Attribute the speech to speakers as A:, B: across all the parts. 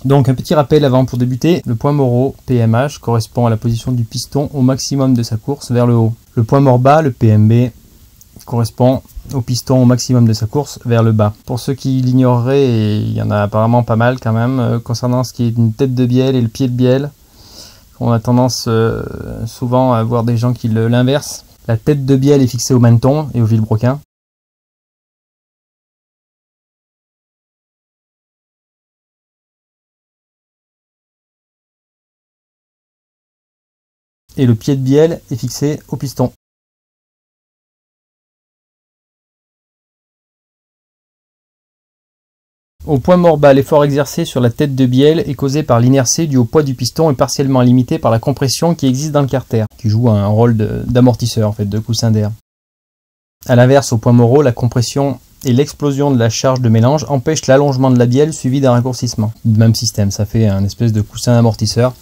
A: Donc un petit rappel avant pour débuter, le point mort haut, PMH, correspond à la position du piston au maximum de sa course vers le haut. Le point mort bas, le PMB, correspond au piston au maximum de sa course vers le bas. Pour ceux qui l'ignoreraient, et il y en a apparemment pas mal quand même, concernant ce qui est une tête de bielle et le pied de bielle, on a tendance souvent à voir des gens qui l'inversent. La tête de bielle est fixée au menton et au vilebrequin. Et le pied de bielle est fixé au piston. Au point mort bas, l'effort exercé sur la tête de bielle est causé par l'inertie due au poids du piston et partiellement limité par la compression qui existe dans le carter, qui joue un rôle d'amortisseur, en fait, de coussin d'air. A l'inverse, au point mort haut, la compression et l'explosion de la charge de mélange empêchent l'allongement de la bielle suivi d'un raccourcissement. Même système, ça fait un espèce de coussin amortisseur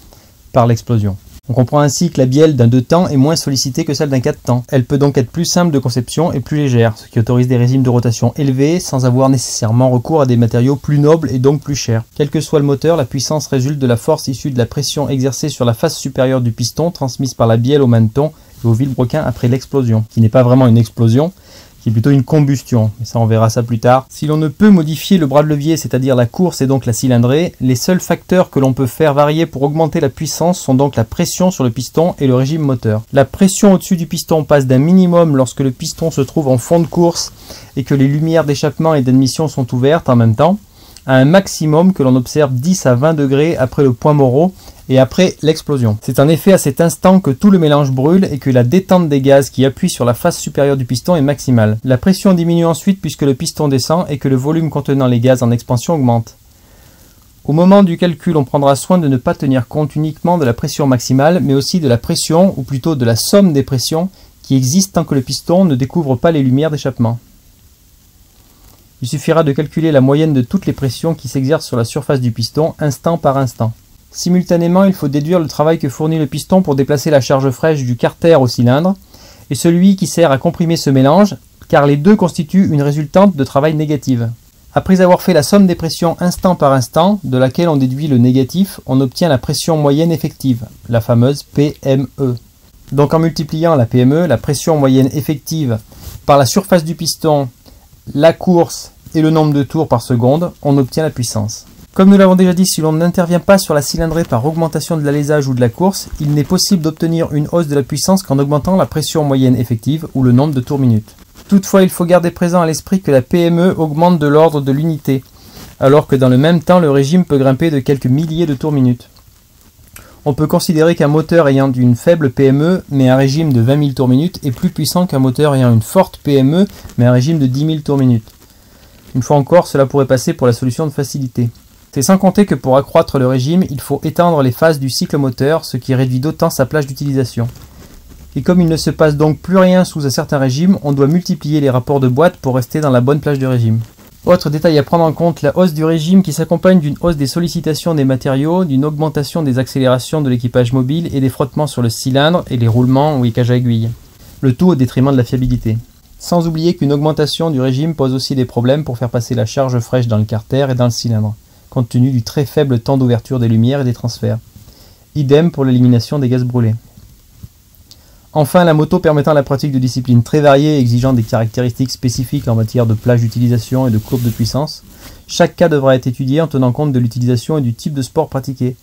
A: par l'explosion. On comprend ainsi que la bielle d'un 2 temps est moins sollicitée que celle d'un 4 temps. Elle peut donc être plus simple de conception et plus légère, ce qui autorise des régimes de rotation élevés sans avoir nécessairement recours à des matériaux plus nobles et donc plus chers. Quel que soit le moteur, la puissance résulte de la force issue de la pression exercée sur la face supérieure du piston transmise par la bielle au menton et au vilebrequin après l'explosion, qui n'est pas vraiment une explosion, qui est plutôt une combustion, mais ça on verra ça plus tard. Si l'on ne peut modifier le bras de levier, c'est-à-dire la course et donc la cylindrée, les seuls facteurs que l'on peut faire varier pour augmenter la puissance sont donc la pression sur le piston et le régime moteur. La pression au-dessus du piston passe d'un minimum lorsque le piston se trouve en fond de course et que les lumières d'échappement et d'admission sont ouvertes en même temps, à un maximum que l'on observe 10 à 20 degrés après le point mort haut et après l'explosion. C'est en effet à cet instant que tout le mélange brûle et que la détente des gaz qui appuient sur la face supérieure du piston est maximale. La pression diminue ensuite puisque le piston descend et que le volume contenant les gaz en expansion augmente. Au moment du calcul, on prendra soin de ne pas tenir compte uniquement de la pression maximale, mais aussi de la pression, ou plutôt de la somme des pressions, qui existent tant que le piston ne découvre pas les lumières d'échappement. Il suffira de calculer la moyenne de toutes les pressions qui s'exercent sur la surface du piston, instant par instant. Simultanément, il faut déduire le travail que fournit le piston pour déplacer la charge fraîche du carter au cylindre, et celui qui sert à comprimer ce mélange, car les deux constituent une résultante de travail négative. Après avoir fait la somme des pressions instant par instant, de laquelle on déduit le négatif, on obtient la pression moyenne effective, la fameuse PME. Donc en multipliant la PME, la pression moyenne effective, par la surface du piston, la course et le nombre de tours par seconde, on obtient la puissance. Comme nous l'avons déjà dit, si l'on n'intervient pas sur la cylindrée par augmentation de l'alésage ou de la course, il n'est possible d'obtenir une hausse de la puissance qu'en augmentant la pression moyenne effective ou le nombre de tours minutes. Toutefois, il faut garder présent à l'esprit que la PME augmente de l'ordre de l'unité, alors que dans le même temps, le régime peut grimper de quelques milliers de tours minutes. On peut considérer qu'un moteur ayant une faible PME, mais un régime de 20 000 tours minutes, est plus puissant qu'un moteur ayant une forte PME, mais un régime de 10 000 tours minutes. Une fois encore, cela pourrait passer pour la solution de facilité. C'est sans compter que pour accroître le régime, il faut étendre les phases du cycle moteur, ce qui réduit d'autant sa plage d'utilisation. Et comme il ne se passe donc plus rien sous un certain régime, on doit multiplier les rapports de boîte pour rester dans la bonne plage de régime. Autre détail à prendre en compte, la hausse du régime qui s'accompagne d'une hausse des sollicitations des matériaux, d'une augmentation des accélérations de l'équipage mobile et des frottements sur le cylindre et les roulements ou les cages à aiguilles. Le tout au détriment de la fiabilité. Sans oublier qu'une augmentation du régime pose aussi des problèmes pour faire passer la charge fraîche dans le carter et dans le cylindre, compte tenu du très faible temps d'ouverture des lumières et des transferts. Idem pour l'élimination des gaz brûlés. Enfin, la moto permettant la pratique de disciplines très variées et exigeant des caractéristiques spécifiques en matière de plage d'utilisation et de courbe de puissance, chaque cas devra être étudié en tenant compte de l'utilisation et du type de sport pratiqué.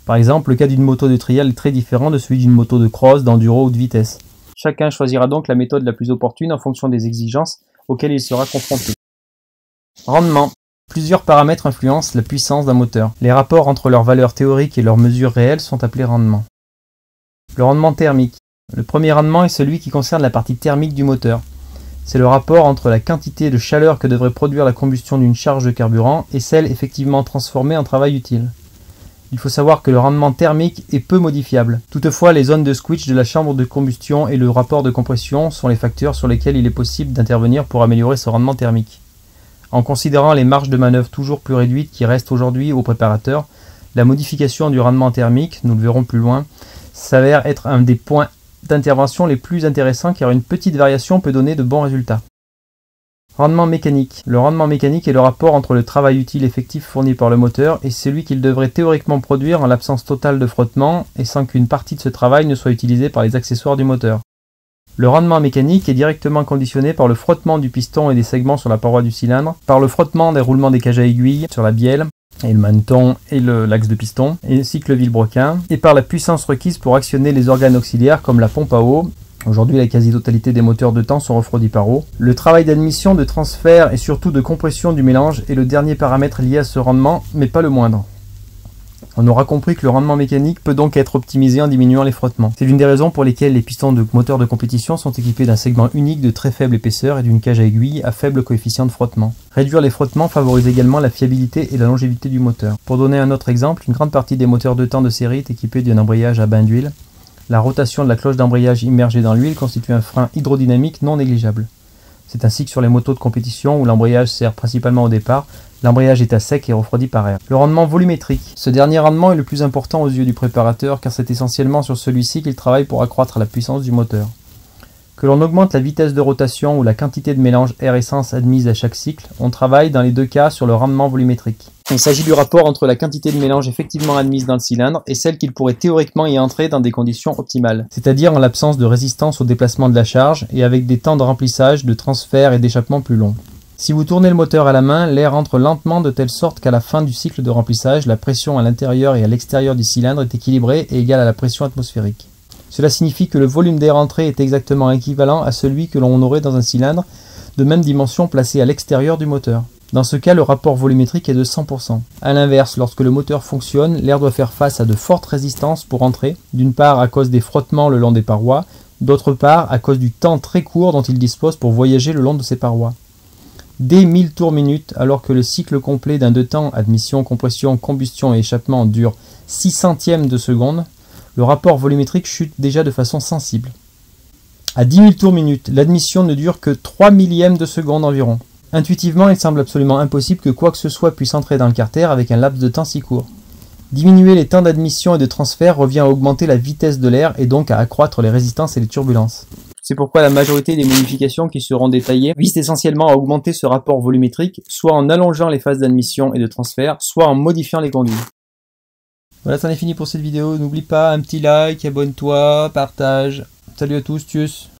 A: Par exemple, le cas d'une moto de trial est très différent de celui d'une moto de cross, d'enduro ou de vitesse. Chacun choisira donc la méthode la plus opportune en fonction des exigences auxquelles il sera confronté. Rendement. Plusieurs paramètres influencent la puissance d'un moteur. Les rapports entre leurs valeurs théoriques et leurs mesures réelles sont appelés rendement. Le rendement thermique. Le premier rendement est celui qui concerne la partie thermique du moteur. C'est le rapport entre la quantité de chaleur que devrait produire la combustion d'une charge de carburant et celle effectivement transformée en travail utile. Il faut savoir que le rendement thermique est peu modifiable. Toutefois, les zones de switch de la chambre de combustion et le rapport de compression sont les facteurs sur lesquels il est possible d'intervenir pour améliorer ce rendement thermique. En considérant les marges de manœuvre toujours plus réduites qui restent aujourd'hui au préparateur, la modification du rendement thermique, nous le verrons plus loin, s'avère être un des points d'intervention les plus intéressants car une petite variation peut donner de bons résultats. Rendement mécanique. Le rendement mécanique est le rapport entre le travail utile effectif fourni par le moteur et celui qu'il devrait théoriquement produire en l'absence totale de frottement et sans qu'une partie de ce travail ne soit utilisée par les accessoires du moteur. Le rendement mécanique est directement conditionné par le frottement du piston et des segments sur la paroi du cylindre, par le frottement des roulements des cages à aiguilles sur la bielle, et le maneton et l'axe de piston, ainsi que le vilebrequin, et par la puissance requise pour actionner les organes auxiliaires comme la pompe à eau. Aujourd'hui, la quasi-totalité des moteurs de temps sont refroidis par eau. Le travail d'admission, de transfert et surtout de compression du mélange est le dernier paramètre lié à ce rendement, mais pas le moindre. On aura compris que le rendement mécanique peut donc être optimisé en diminuant les frottements. C'est l'une des raisons pour lesquelles les pistons de moteurs de compétition sont équipés d'un segment unique de très faible épaisseur et d'une cage à aiguille à faible coefficient de frottement. Réduire les frottements favorise également la fiabilité et la longévité du moteur. Pour donner un autre exemple, une grande partie des moteurs de temps de série est équipée d'un embrayage à bain d'huile. La rotation de la cloche d'embrayage immergée dans l'huile constitue un frein hydrodynamique non négligeable. C'est ainsi que sur les motos de compétition où l'embrayage sert principalement au départ, l'embrayage est à sec et refroidi par air. Le rendement volumétrique. Ce dernier rendement est le plus important aux yeux du préparateur car c'est essentiellement sur celui-ci qu'il travaille pour accroître la puissance du moteur. Que l'on augmente la vitesse de rotation ou la quantité de mélange air-essence admise à chaque cycle, on travaille dans les deux cas sur le rendement volumétrique. Il s'agit du rapport entre la quantité de mélange effectivement admise dans le cylindre et celle qu'il pourrait théoriquement y entrer dans des conditions optimales, c'est-à-dire en l'absence de résistance au déplacement de la charge et avec des temps de remplissage, de transfert et d'échappement plus longs. Si vous tournez le moteur à la main, l'air entre lentement de telle sorte qu'à la fin du cycle de remplissage, la pression à l'intérieur et à l'extérieur du cylindre est équilibrée et égale à la pression atmosphérique. Cela signifie que le volume d'air entré est exactement équivalent à celui que l'on aurait dans un cylindre de même dimension placé à l'extérieur du moteur. Dans ce cas, le rapport volumétrique est de 100%. A l'inverse, lorsque le moteur fonctionne, l'air doit faire face à de fortes résistances pour entrer, d'une part à cause des frottements le long des parois, d'autre part à cause du temps très court dont il dispose pour voyager le long de ces parois. Dès 1000 tours minute, alors que le cycle complet d'un deux temps, admission, compression, combustion et échappement dure 6 centièmes de seconde, le rapport volumétrique chute déjà de façon sensible. À 10 000 tours minute, l'admission ne dure que 3 millièmes de seconde environ. Intuitivement, il semble absolument impossible que quoi que ce soit puisse entrer dans le carter avec un laps de temps si court. Diminuer les temps d'admission et de transfert revient à augmenter la vitesse de l'air et donc à accroître les résistances et les turbulences. C'est pourquoi la majorité des modifications qui seront détaillées visent essentiellement à augmenter ce rapport volumétrique, soit en allongeant les phases d'admission et de transfert, soit en modifiant les conduits. Voilà, c'en est fini pour cette vidéo. N'oublie pas un petit like, abonne-toi, partage. Salut à tous, tchuss.